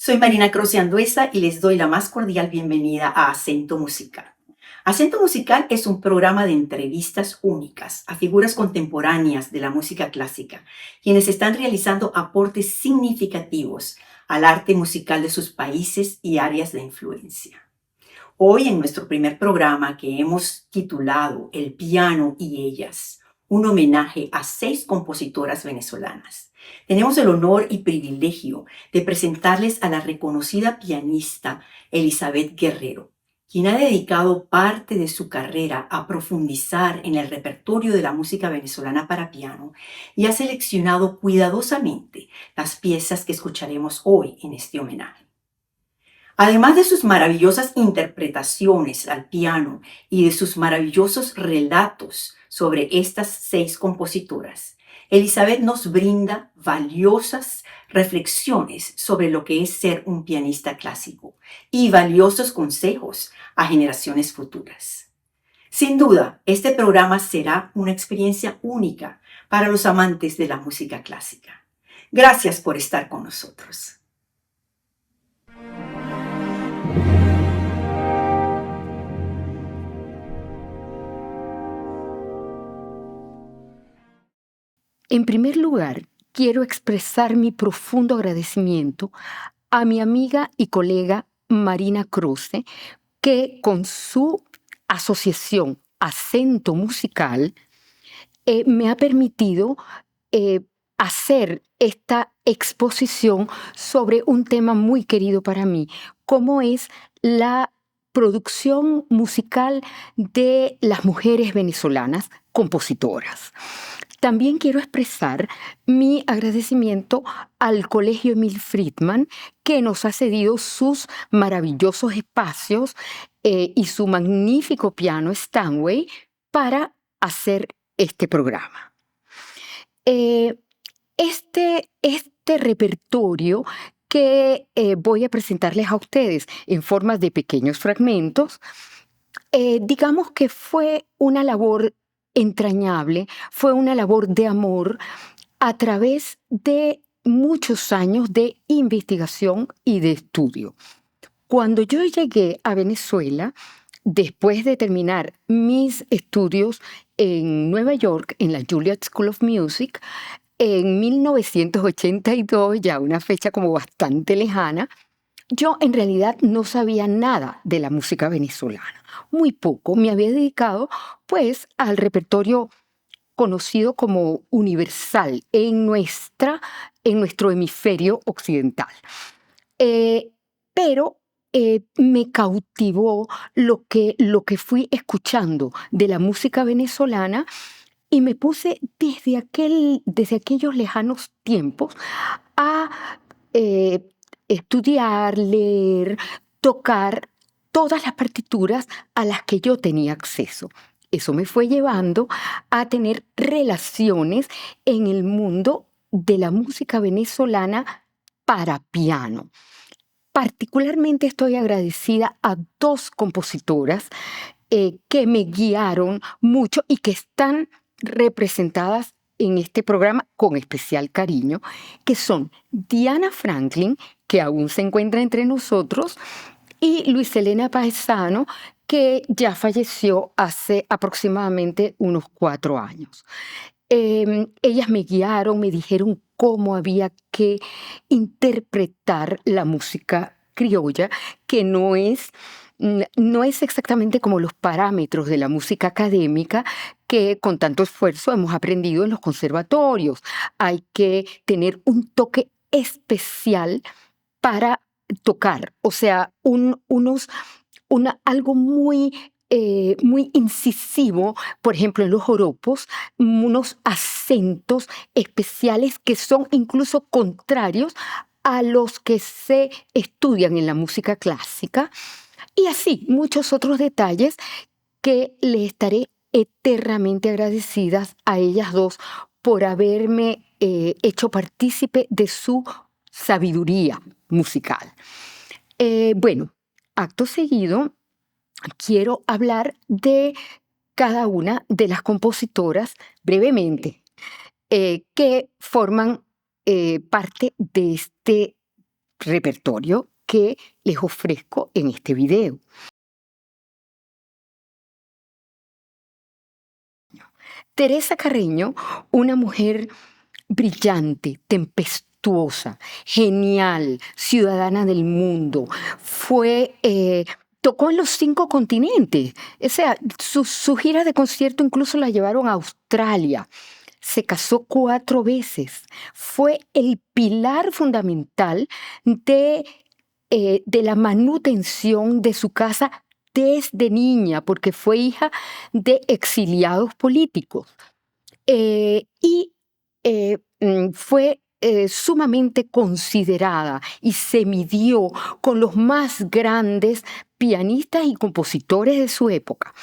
Soy Marina Croce Anduesa y les doy la más cordial bienvenida a Acento Musical. Acento Musical es un programa de entrevistas únicas a figuras contemporáneas de la música clásica, quienes están realizando aportes significativos al arte musical de sus países y áreas de influencia. Hoy en nuestro primer programa, que hemos titulado El piano y ellas, un homenaje a 6 compositoras venezolanas, tenemos el honor y privilegio de presentarles a la reconocida pianista Elizabeth Guerrero, quien ha dedicado parte de su carrera a profundizar en el repertorio de la música venezolana para piano y ha seleccionado cuidadosamente las piezas que escucharemos hoy en este homenaje. Además de sus maravillosas interpretaciones al piano y de sus maravillosos relatos sobre estas 6 compositoras, Elizabeth nos brinda valiosas reflexiones sobre lo que es ser un pianista clásico y valiosos consejos a generaciones futuras. Sin duda, este programa será una experiencia única para los amantes de la música clásica. Gracias por estar con nosotros. En primer lugar, quiero expresar mi profundo agradecimiento a mi amiga y colega Marina Croce, que con su asociación Acento Musical me ha permitido hacer esta exposición sobre un tema muy querido para mí, como es la producción musical de las mujeres venezolanas compositoras. También quiero expresar mi agradecimiento al Colegio Emil Friedman, que nos ha cedido sus maravillosos espacios y su magnífico piano Steinway para hacer este programa. Este repertorio que voy a presentarles a ustedes en forma de pequeños fragmentos, digamos que fue una labor entrañable, fue una labor de amor a través de muchos años de investigación y de estudio. Cuando yo llegué a Venezuela, después de terminar mis estudios en Nueva York, en la Juilliard School of Music, en 1982, ya una fecha como bastante lejana, yo en realidad no sabía nada de la música venezolana, muy poco. Me había dedicado pues al repertorio conocido como universal en nuestro hemisferio occidental. Pero me cautivó lo que fui escuchando de la música venezolana y me puse desde aquellos lejanos tiempos a eh, estudiar, leer, tocar todas las partituras a las que yo tenía acceso. Eso me fue llevando a tener relaciones en el mundo de la música venezolana para piano. Particularmente estoy agradecida a 2 compositoras que me guiaron mucho y que están representadas en este programa con especial cariño, que son Diana Franklin, que aún se encuentra entre nosotros, y Luis Elena Paesano, que ya falleció hace aproximadamente unos 4 años. Ellas me guiaron, me dijeron cómo había que interpretar la música criolla, que no es exactamente como los parámetros de la música académica que con tanto esfuerzo hemos aprendido en los conservatorios. Hay que tener un toque especial para tocar, o sea, algo muy incisivo, por ejemplo, en los joropos, unos acentos especiales que son incluso contrarios a los que se estudian en la música clásica, y así muchos otros detalles que le estaré eternamente agradecidas a ellas 2 por haberme hecho partícipe de su sabiduría musical. Bueno, acto seguido, quiero hablar de cada una de las compositoras brevemente, que forman parte de este repertorio que les ofrezco en este video. Teresa Carreño, una mujer brillante, tempestuosa, genial, ciudadana del mundo. Tocó en los 5 continentes. O sea, su gira de concierto incluso la llevaron a Australia. Se casó 4 veces. Fue el pilar fundamental de la manutención de su casa desde niña, porque fue hija de exiliados políticos. Fue sumamente considerada y se midió con los más grandes pianistas y compositores de su época.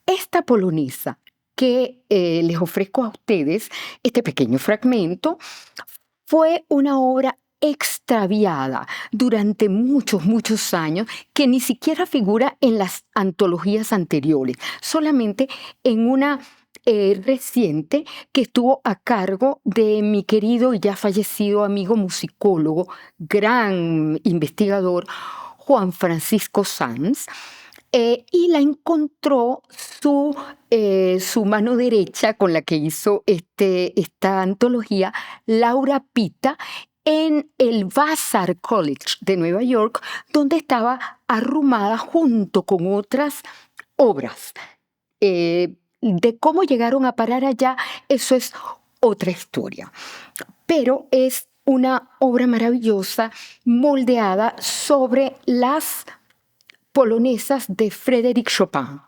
Esta polonesa que les ofrezco a ustedes, este pequeño fragmento, fue una obra extraviada durante muchos, muchos años, que ni siquiera figura en las antologías anteriores, solamente en una reciente que estuvo a cargo de mi querido y ya fallecido amigo musicólogo, gran investigador, Juan Francisco Sanz. Y la encontró su mano derecha con la que hizo esta antología, Laura Pita, en el Vassar College de Nueva York, donde estaba arrumada junto con otras obras. De cómo llegaron a parar allá, eso es otra historia. Pero es una obra maravillosa, moldeada sobre las polonesas de Frédéric Chopin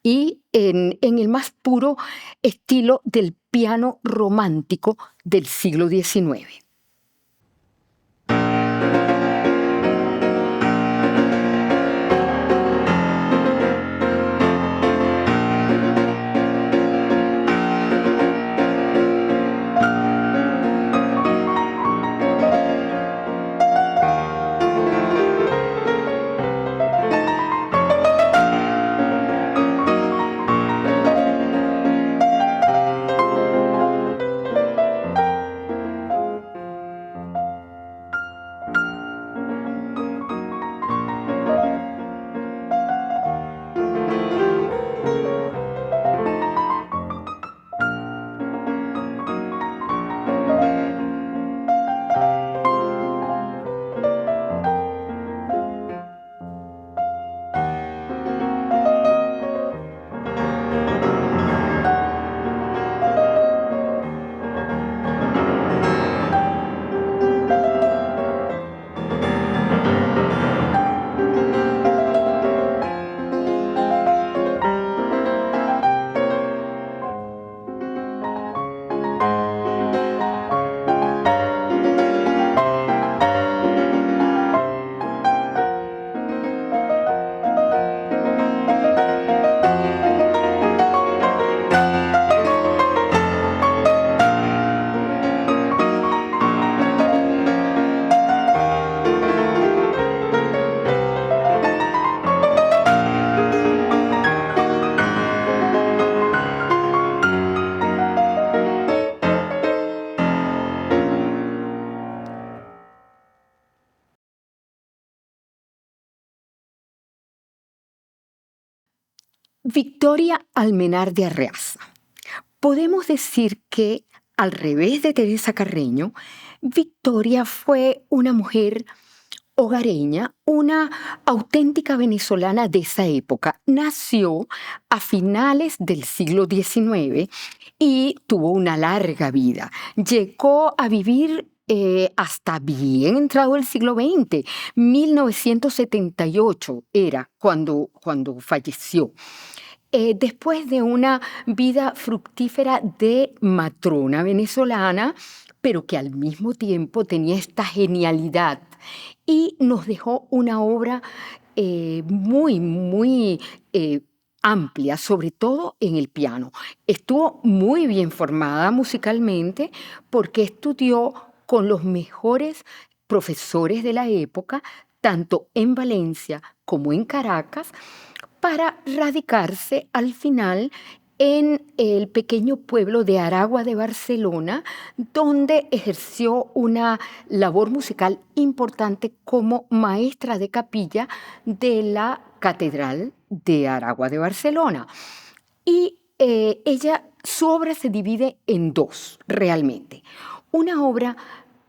y en el más puro estilo del piano romántico del siglo XIX. Victoria Almenar de Arreaza. Podemos decir que, al revés de Teresa Carreño, Victoria fue una mujer hogareña, una auténtica venezolana de esa época. Nació a finales del siglo XIX y tuvo una larga vida. Llegó a vivir hasta bien entrado el siglo XX. 1978 era cuando falleció. Después de una vida fructífera de matrona venezolana, pero que al mismo tiempo tenía esta genialidad y nos dejó una obra muy, muy amplia, sobre todo en el piano. Estuvo muy bien formada musicalmente porque estudió con los mejores profesores de la época, tanto en Valencia como en Caracas, para radicarse al final en el pequeño pueblo de Aragua de Barcelona, donde ejerció una labor musical importante como maestra de capilla de la Catedral de Aragua de Barcelona. Y su obra se divide en dos, realmente. Una obra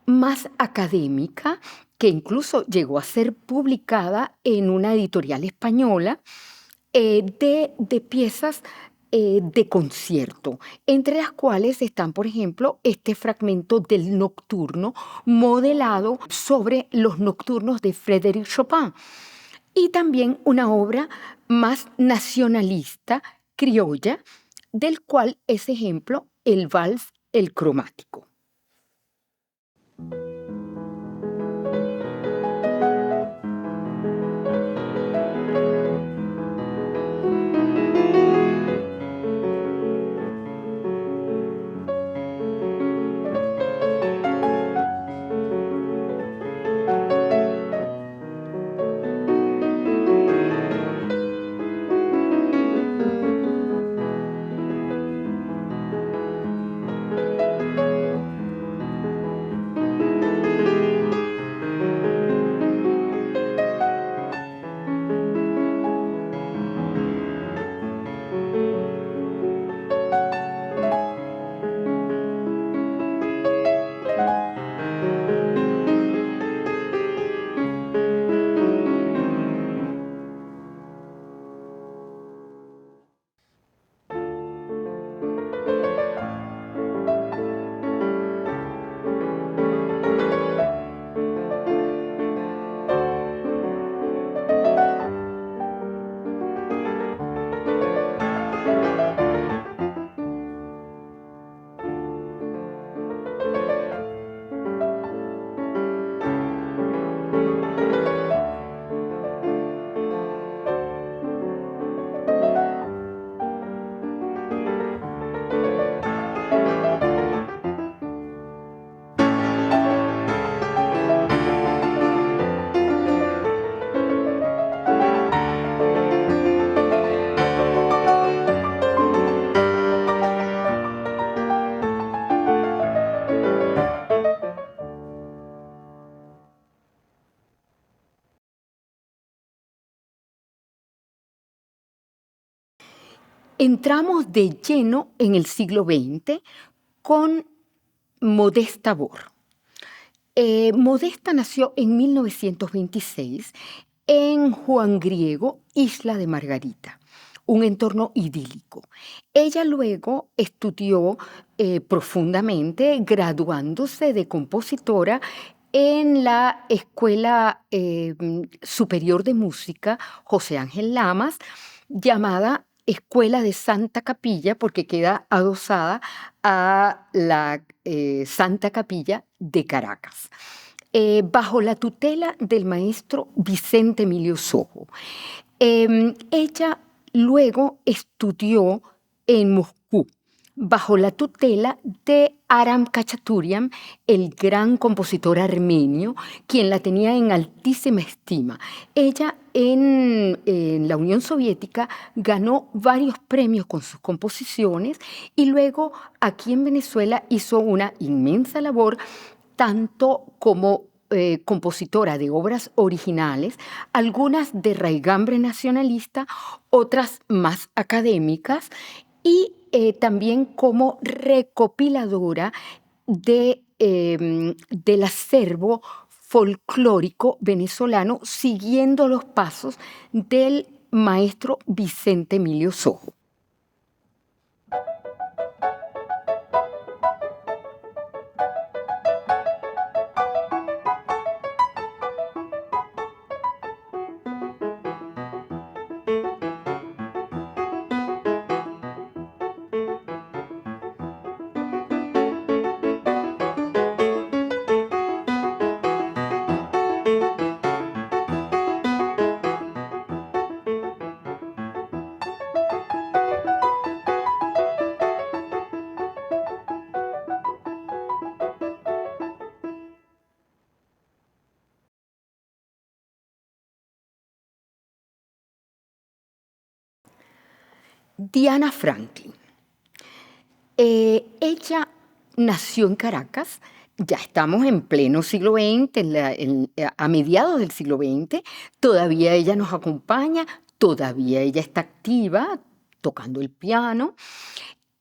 más académica, que incluso llegó a ser publicada en una editorial española, de piezas de concierto, entre las cuales están, por ejemplo, este fragmento del nocturno modelado sobre los nocturnos de Frédéric Chopin, y también una obra más nacionalista, criolla, del cual es ejemplo el vals El Cromático. Entramos de lleno en el siglo XX con Modesta Bor. Modesta nació en 1926 en Juan Griego, Isla de Margarita, un entorno idílico. Ella luego estudió profundamente, graduándose de compositora en la Escuela Superior de Música José Ángel Lamas, llamada Escuela de Santa Capilla, porque queda adosada a la Santa Capilla de Caracas, bajo la tutela del maestro Vicente Emilio Sojo. Ella luego estudió en Moscú, bajo la tutela de Aram Khachaturian, el gran compositor armenio, quien la tenía en altísima estima. Ella en la Unión Soviética ganó varios premios con sus composiciones y luego aquí en Venezuela hizo una inmensa labor, tanto como compositora de obras originales, algunas de raigambre nacionalista, otras más académicas, y también como recopiladora del acervo folclórico venezolano, siguiendo los pasos del maestro Vicente Emilio Sojo. Diana Franklin. Ella nació en Caracas, ya estamos en pleno siglo XX, a mediados del siglo XX, todavía ella nos acompaña, todavía ella está activa tocando el piano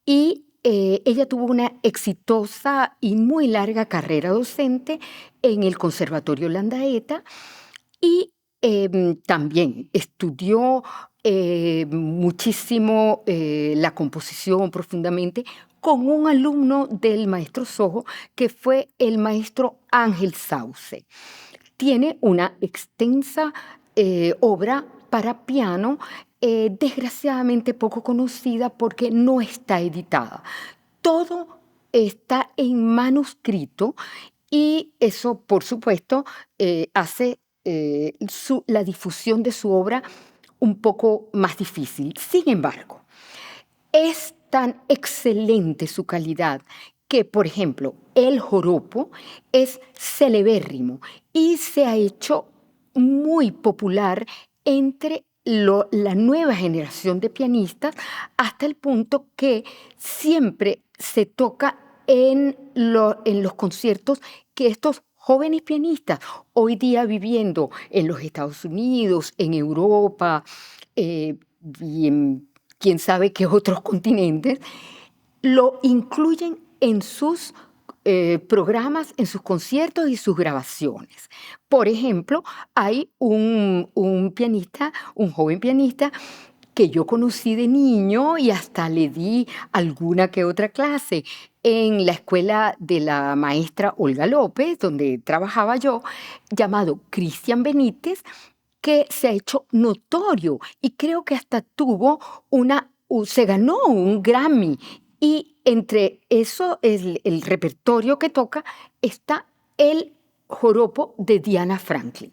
y ella tuvo una exitosa y muy larga carrera docente en el Conservatorio Landaeta y también estudió muchísimo la composición profundamente con un alumno del maestro Sojo, que fue el maestro Ángel Sauce. Tiene una extensa obra para piano, desgraciadamente poco conocida porque no está editada. Todo está en manuscrito y eso, por supuesto, hace la difusión de su obra un poco más difícil. Sin embargo, es tan excelente su calidad que, por ejemplo, el joropo es celebérrimo y se ha hecho muy popular entre la nueva generación de pianistas hasta el punto que siempre se toca en los conciertos que estos jóvenes pianistas, hoy día viviendo en los Estados Unidos, en Europa y en quién sabe qué otros continentes, lo incluyen en sus programas, en sus conciertos y sus grabaciones. Por ejemplo, hay un pianista, un joven pianista, que yo conocí de niño y hasta le di alguna que otra clase en la escuela de la maestra Olga López, donde trabajaba yo, llamado Cristian Benítez, que se ha hecho notorio y creo que hasta tuvo se ganó un Grammy. Y entre eso, el repertorio que toca, está el joropo de Diana Franklin.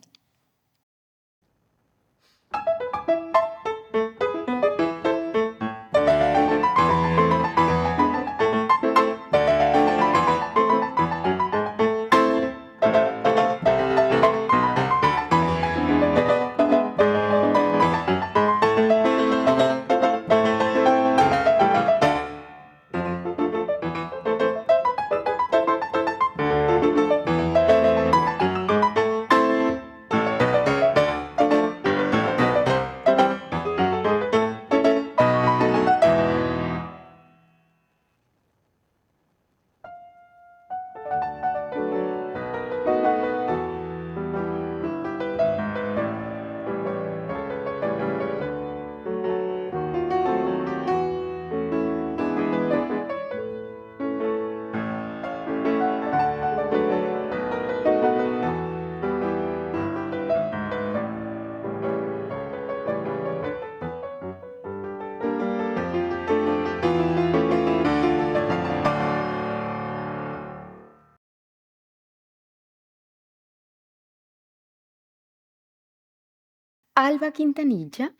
Alba Quintanilla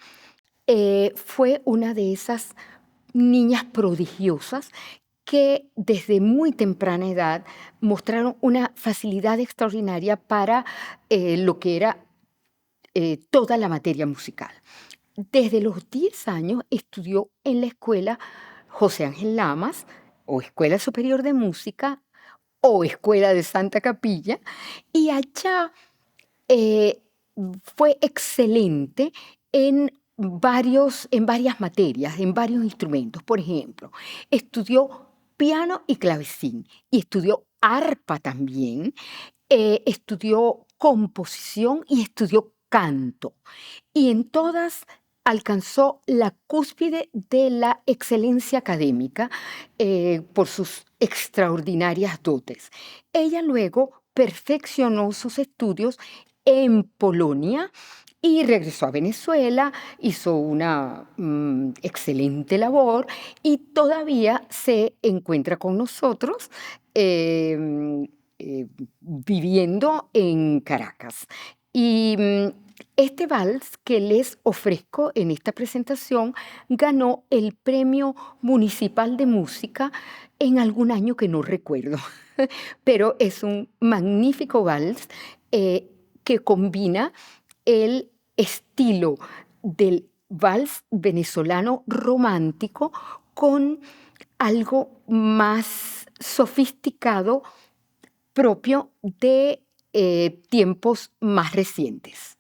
fue una de esas niñas prodigiosas que desde muy temprana edad mostraron una facilidad extraordinaria para lo que era toda la materia musical. Desde los 10 años estudió en la escuela José Ángel Lamas, o Escuela Superior de Música, o Escuela de Santa Capilla, y allá eh, fue excelente en varias materias, en varios instrumentos. Por ejemplo, estudió piano y clavecín, y estudió arpa también, estudió composición y estudió canto. Y en todas alcanzó la cúspide de la excelencia académica por sus extraordinarias dotes. Ella luego perfeccionó sus estudios en Polonia y regresó a Venezuela, hizo una excelente labor y todavía se encuentra con nosotros viviendo en Caracas. Y este vals que les ofrezco en esta presentación ganó el Premio Municipal de Música en algún año que no recuerdo, pero es un magnífico vals que combina el estilo del vals venezolano romántico con algo más sofisticado propio de tiempos más recientes.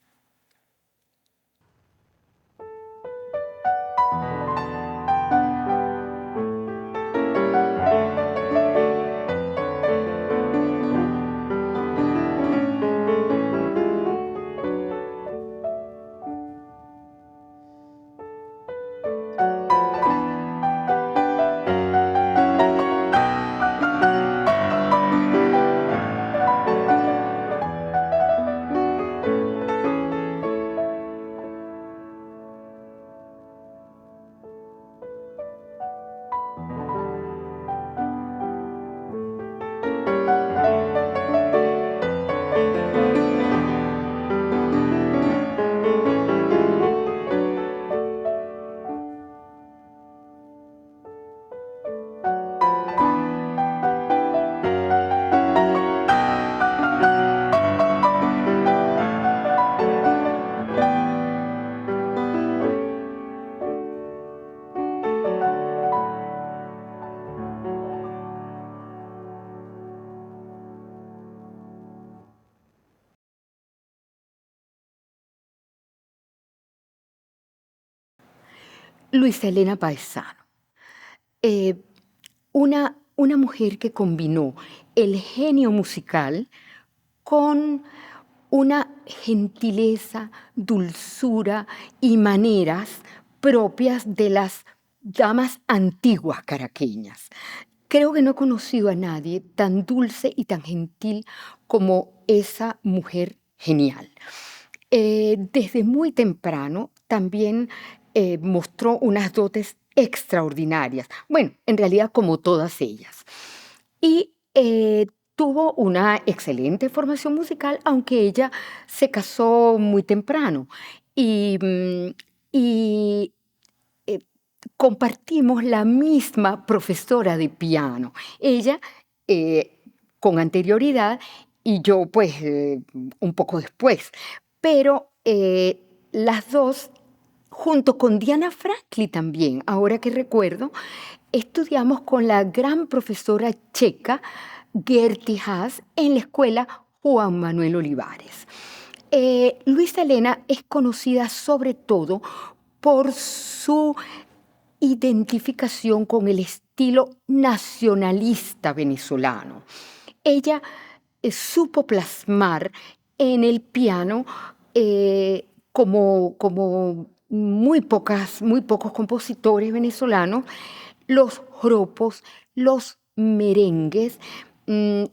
Luisa Elena Paesano, eh, una mujer que combinó el genio musical con una gentileza, dulzura y maneras propias de las damas antiguas caraqueñas. Creo que no he conocido a nadie tan dulce y tan gentil como esa mujer genial. Desde muy temprano también mostró unas dotes extraordinarias. Bueno, en realidad como todas ellas. Y tuvo una excelente formación musical, aunque ella se casó muy temprano. Y, y, eh, compartimos la misma profesora de piano. Ella con anterioridad y yo pues un poco después. Pero las dos, junto con Diana Franklin también, ahora que recuerdo, estudiamos con la gran profesora checa Gertie Haas en la escuela Juan Manuel Olivares. Luisa Elena es conocida sobre todo por su identificación con el estilo nacionalista venezolano. Ella supo plasmar en el piano como muy pocos compositores venezolanos, los joropos, los merengues y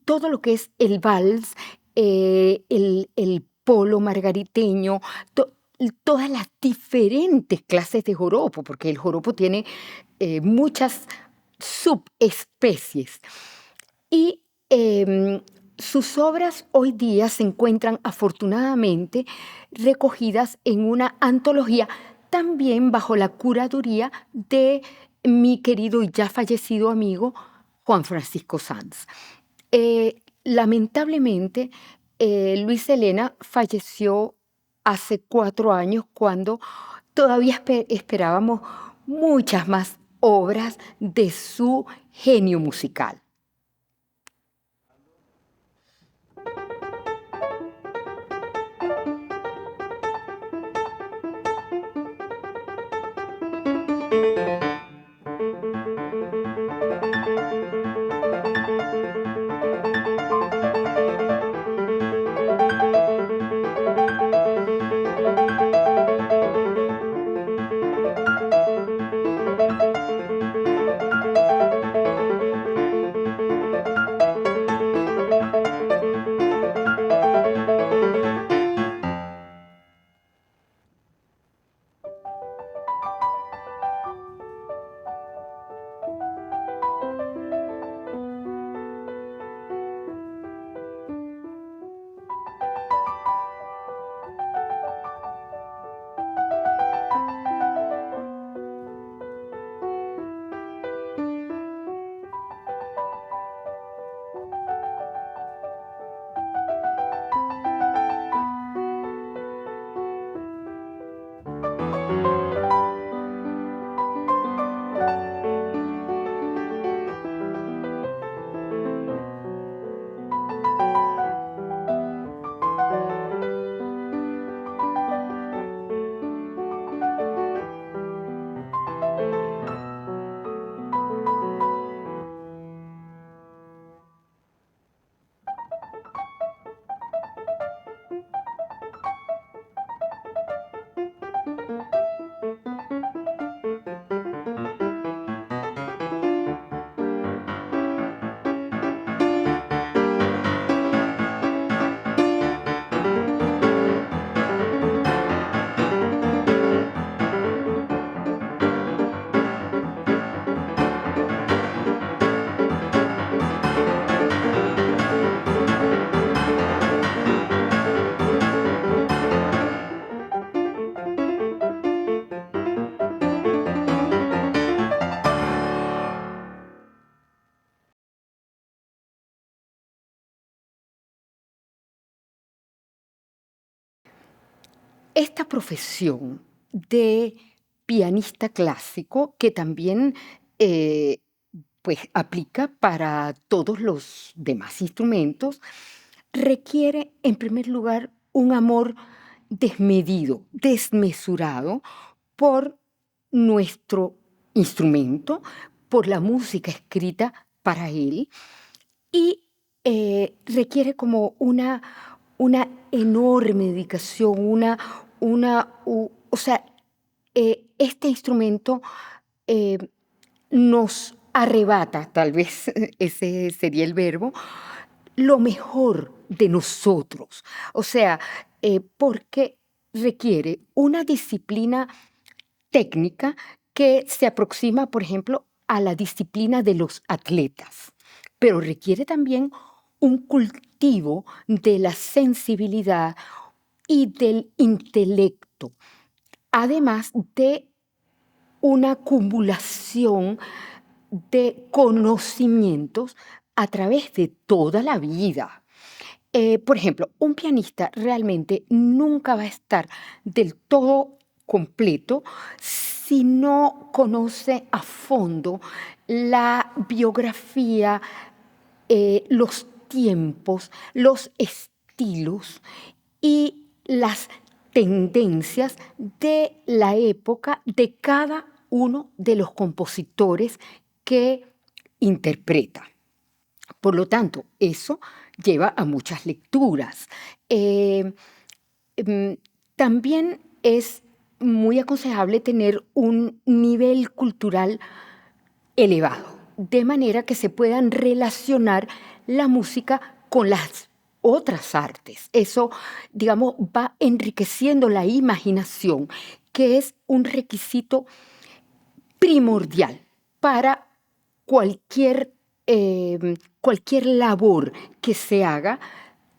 todo lo que es el vals, el polo margariteño, todas las diferentes clases de joropo, porque el joropo tiene muchas subespecies. Y sus obras hoy día se encuentran afortunadamente recogidas en una antología también bajo la curaduría de mi querido y ya fallecido amigo Juan Francisco Sanz. Lamentablemente, Luisa Elena falleció hace 4 años cuando todavía esperábamos muchas más obras de su genio musical. esta profesión de pianista clásico, que también pues aplica para todos los demás instrumentos, requiere en primer lugar un amor desmedido, desmesurado por nuestro instrumento, por la música escrita para él y requiere como una enorme dedicación, o sea, este instrumento eh, nos arrebata, tal vez ese sería el verbo, lo mejor de nosotros. O sea, porque requiere una disciplina técnica que se aproxima, por ejemplo, a la disciplina de los atletas, pero requiere también un cultivo de la sensibilidad y del intelecto, además de una acumulación de conocimientos a través de toda la vida. Por ejemplo, un pianista realmente nunca va a estar del todo completo si no conoce a fondo la biografía, los tiempos, los estilos y las tendencias de la época de cada uno de los compositores que interpreta. Por lo tanto, eso lleva a muchas lecturas. Eh, mm, También es muy aconsejable tener un nivel cultural elevado, de manera que se puedan relacionar la música con las otras artes. Eso, digamos, va enriqueciendo la imaginación, que es un requisito primordial para cualquier, cualquier labor que se haga,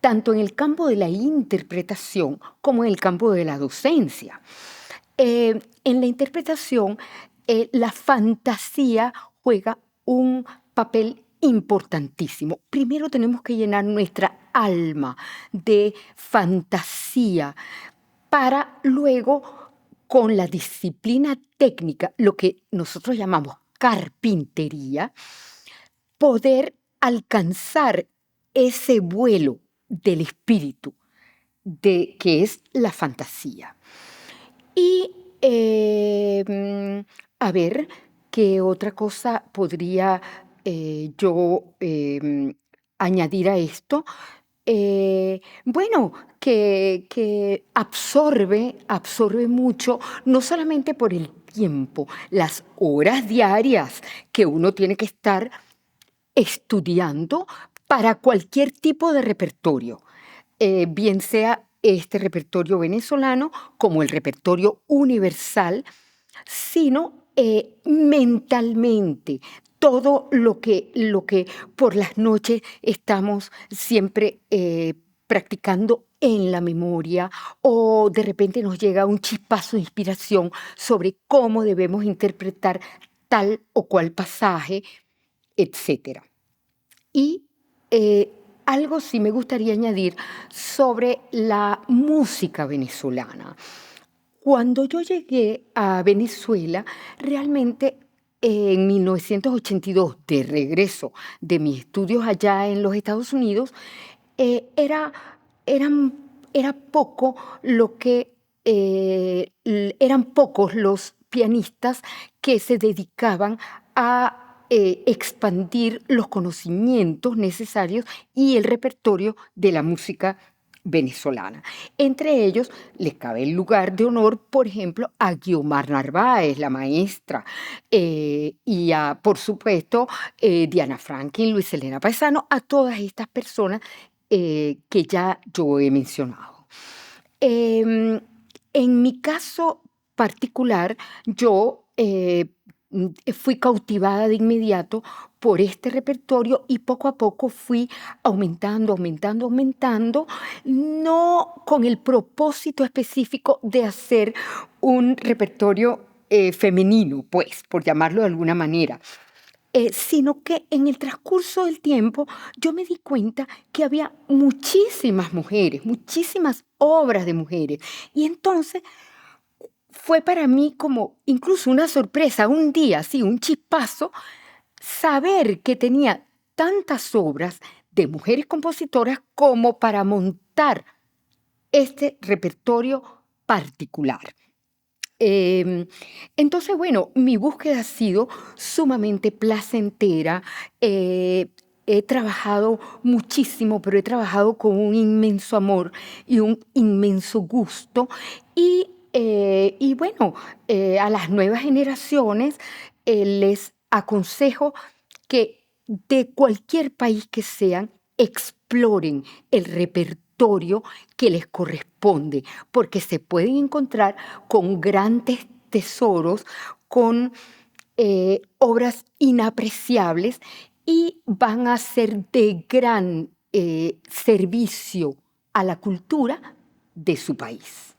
tanto en el campo de la interpretación como en el campo de la docencia. En la interpretación, la fantasía juega un papel importantísimo. Primero tenemos que llenar nuestra alma de fantasía para luego, con la disciplina técnica, lo que nosotros llamamos carpintería, poder alcanzar ese vuelo del espíritu, que es la fantasía. Y a ver, ¿qué otra cosa podría yo añadir a esto? Bueno, que absorbe mucho, no solamente por el tiempo, las horas diarias que uno tiene que estar estudiando para cualquier tipo de repertorio, bien sea este repertorio venezolano como el repertorio universal, sino mentalmente. Todo lo que por las noches estamos siempre practicando en la memoria, o de repente nos llega un chispazo de inspiración sobre cómo debemos interpretar tal o cual pasaje, etcétera. Y algo sí me gustaría añadir sobre la música venezolana. Cuando yo llegué a Venezuela, realmente en 1982, de regreso de mis estudios allá en los Estados Unidos, eh, era, eran- era poco lo que, eran pocos los pianistas que se dedicaban a expandir los conocimientos necesarios y el repertorio de la música venezolana. Entre ellos, les cabe el lugar de honor, por ejemplo, a Guiomar Narváez, la maestra, y a, por supuesto, Diana Franklin, Luis Elena Paisano, a todas estas personas que ya yo he mencionado. Em, en mi caso particular, yo fui cautivada de inmediato por este repertorio y poco a poco fui aumentando, no con el propósito específico de hacer un repertorio femenino, pues, por llamarlo de alguna manera, sino que en el transcurso del tiempo yo me di cuenta que había muchísimas mujeres, muchísimas obras de mujeres. Y entonces fue para mí como incluso una sorpresa, un día, sí, un chispazo, saber que tenía tantas obras de mujeres compositoras como para montar este repertorio particular. Em, entonces, bueno, mi búsqueda ha sido sumamente placentera. He trabajado muchísimo, pero he trabajado con un inmenso amor y un inmenso gusto. Y bueno, a las nuevas generaciones les aconsejo que de cualquier país que sean, exploren el repertorio que les corresponde, porque se pueden encontrar con grandes tesoros, con obras inapreciables y van a ser de gran servicio a la cultura de su país.